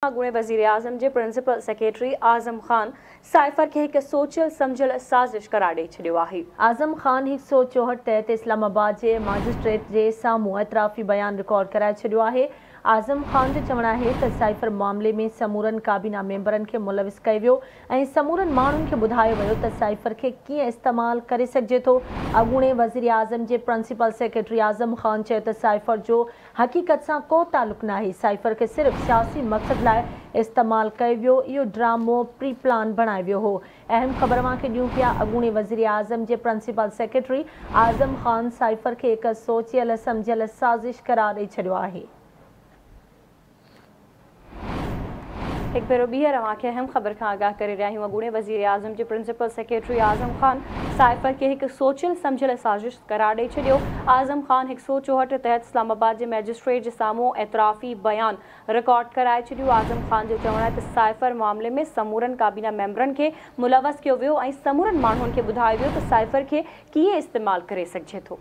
अॻूणे वज़ीर आज़म जे principal secretary आज़म Khan cipher खे हिकु सोचियल सम्झियल साज़िश करार ॾेई छॾियो आहे। आज़म ख़ान 164 तहत इस्लामाबाद जे मजिस्ट्रेट जे साम्हूं एतराफ़ी बयान रिकॉर्ड कराए छॾियो आहे। आज़म ख़ान जो चवणु आहे त साइफ़र मामले में समूरनि काबीना मेंबरनि खे मुलविस कयो वियो ऐं समूरनि माण्हुनि खे ॿुधायो वियो त साइफ़र खे कीअं इस्तेमालु करे सघिजे थो। अॻूणे वज़ीर आज़म जे प्रिंसिपल सेक्रेटरी आज़म ख़ान चयो त साइफ़र जो हक़ीक़त सां को तालुक़ नाहे। साइफ़र खे सिर्फ़ सियासी मक़सद लाइ इस्तेमालु कयो वियो। इहो ड्रामो प्री प्लान बणायो वियो हो। अहम ख़बर मां खे ॾियूं पिया। अॻूणे वज़ीर आज़म जे प्रिंसिपल सेक्रेटरी आज़म ख़ान साइफ़र खे हिकु सोचियल सम्झियल साज़िश करार ॾेई छॾियो आहे। एक भेरो ॿीहर अवांखे अहम ख़बर खां आगाह करे रहिया आहियूं। अॻूणे वज़ीर आज़म जे प्रिंसिपल सेक्रेटरी आज़म ख़ान साइफ़र खे हिकु सोचियल सम्झियल साज़िश करार ॾेई छॾियो। आज़म ख़ान 164 तहत इस्लामाबाद जे मैजिस्ट्रेट जे साम्हूं एतराफ़ी बयान रिकॉर्ड कराए छॾियो। आज़म ख़ान जो चवणु आहे त साइफ़र मामले में समूरनि काबीना मेंबरनि खे मुलवस कयो वियो ऐं समूरनि माण्हुनि खे ॿुधायो वियो त साइफ़र खे कीअं इस्तेमालु करे सघिजे थो।